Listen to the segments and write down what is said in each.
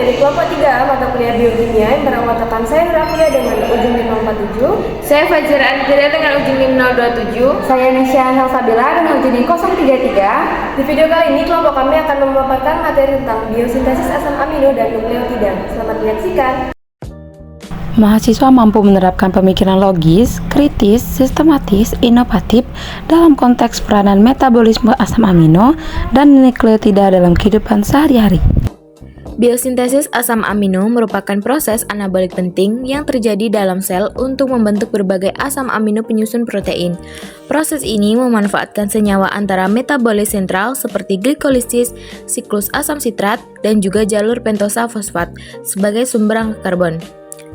dari kelompok 3 mata kuliah biokimia yang beranggotakan saya Rafia dengan ujung 547. Saya Fajar Andrea dengan ujung 5027. Saya Nesya Salsabila dengan ujung 033. Di video kali ini kelompok kami akan memaparkan materi tentang biosintesis asam amino dan nukleotida. Selamat menyaksikan. Mahasiswa mampu menerapkan pemikiran logis, kritis, sistematis, inovatif dalam konteks peranan metabolisme asam amino dan nukleotida dalam kehidupan sehari-hari. Biosintesis asam amino merupakan proses anabolik penting yang terjadi dalam sel untuk membentuk berbagai asam amino penyusun protein. Proses ini memanfaatkan senyawa antara metabolis sentral seperti glikolisis, siklus asam sitrat, dan juga jalur pentosa fosfat sebagai sumber angka karbon.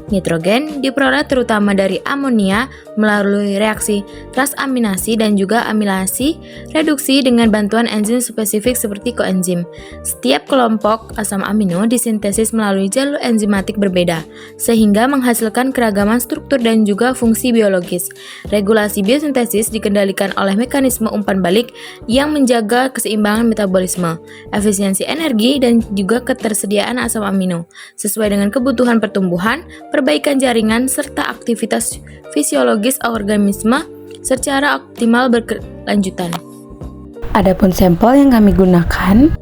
Nitrogen diperoleh terutama dari amonia melalui reaksi transaminasi dan juga amilasi reduksi dengan bantuan enzim spesifik seperti koenzim. Setiap kelompok asam amino disintesis melalui jalur enzimatik berbeda, sehingga menghasilkan keragaman struktur dan juga fungsi biologis. Regulasi biosintesis dikendalikan oleh mekanisme umpan balik yang menjaga keseimbangan metabolisme, efisiensi energi, dan juga ketersediaan asam amino, sesuai dengan kebutuhan pertumbuhan, perbaikan jaringan, serta aktivitas fisiologis organisme secara optimal berkelanjutan. Adapun sampel yang kami gunakan,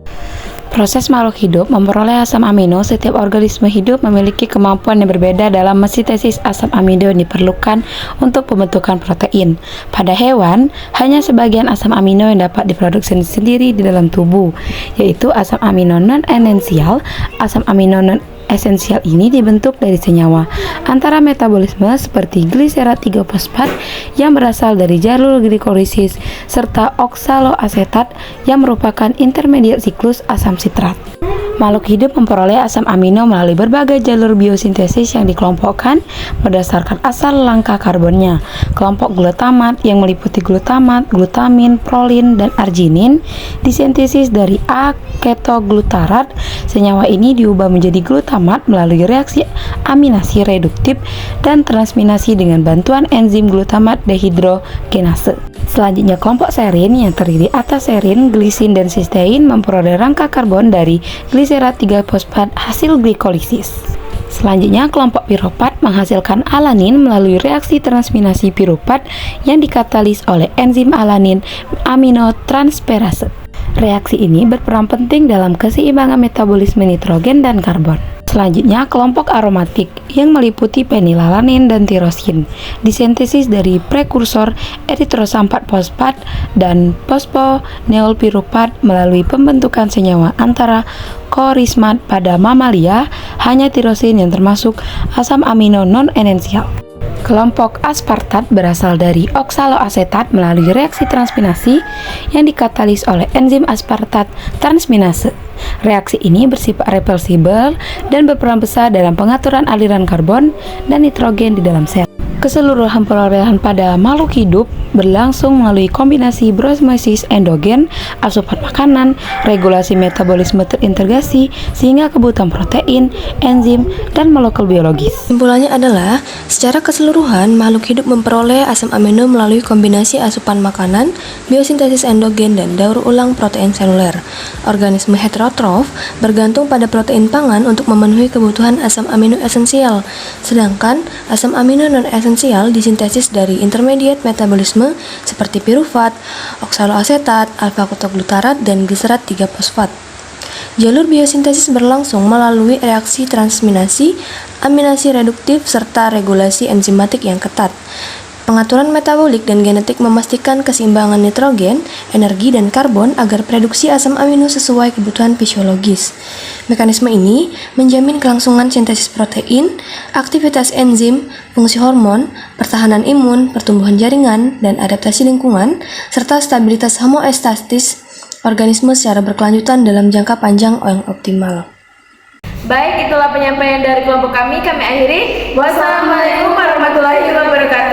proses makhluk hidup memperoleh asam amino. Setiap organisme hidup memiliki kemampuan yang berbeda dalam mensintesis asam amino yang diperlukan untuk pembentukan protein. Pada hewan, hanya sebagian asam amino yang dapat diproduksi sendiri di dalam tubuh, yaitu asam amino non-esensial. Asam amino non-esensial ini dibentuk dari senyawa antara metabolisme seperti gliserat 3-fosfat yang berasal dari jalur glikolisis serta oksaloasetat yang merupakan intermediat siklus asam sitrat. Makhluk hidup memperoleh asam amino melalui berbagai jalur biosintesis yang dikelompokkan berdasarkan asal langkah karbonnya. Kelompok glutamat yang meliputi glutamat, glutamin, prolin, dan arginin disintesis dari A-ketoglutarat. Senyawa ini diubah menjadi glutamat melalui reaksi aminasi reduktif dan transminasi dengan bantuan enzim glutamat dehidrogenase. Selanjutnya kelompok serin yang terdiri atas serin, glisin, dan sistein memperoleh rangka karbon dari gliserat 3-fosfat hasil glikolisis. Selanjutnya kelompok piruvat menghasilkan alanin melalui reaksi transminasi piruvat yang dikatalis oleh enzim alanin aminotransferase. Reaksi ini berperan penting dalam keseimbangan metabolisme nitrogen dan karbon. Selanjutnya, kelompok aromatik yang meliputi fenilalanin dan tirosin disintesis dari prekursor eritrosa 4-fosfat dan fosfoneolpiruvat melalui pembentukan senyawa antara korismat. Pada mamalia, hanya tirosin yang termasuk asam amino non-esensial. Kelompok aspartat berasal dari oksaloasetat melalui reaksi transminasi yang dikatalis oleh enzim aspartat transminase. Reaksi ini bersifat reversibel dan berperan besar dalam pengaturan aliran karbon dan nitrogen di dalam sel. Keseluruhan perolehan pada makhluk hidup berlangsung melalui kombinasi berosmosis endogen, asupan makanan, regulasi metabolisme terintegrasi, sehingga kebutuhan protein, enzim, dan molekul biologis. Kesimpulannya adalah, secara keseluruhan, makhluk hidup memperoleh asam amino melalui kombinasi asupan makanan, biosintesis endogen, dan daur ulang protein seluler. Organisme heterotrof bergantung pada protein pangan untuk memenuhi kebutuhan asam amino esensial, sedangkan asam amino non-esensial disintesis dari intermediate metabolisme seperti piruvat, oksaloasetat, alfa-ketoglutarat, dan gliserat 3-fosfat. Jalur biosintesis berlangsung melalui reaksi transminasi, aminasi reduktif, serta regulasi enzimatik yang ketat. Pengaturan metabolik dan genetik memastikan keseimbangan nitrogen, energi, dan karbon agar produksi asam amino sesuai kebutuhan fisiologis. Mekanisme ini menjamin kelangsungan sintesis protein, aktivitas enzim, fungsi hormon, pertahanan imun, pertumbuhan jaringan, dan adaptasi lingkungan, serta stabilitas homeostatis organisme secara berkelanjutan dalam jangka panjang yang optimal. Baik, itulah penyampaian dari kelompok kami. Kami akhiri. Wassalamualaikum warahmatullahi wabarakatuh.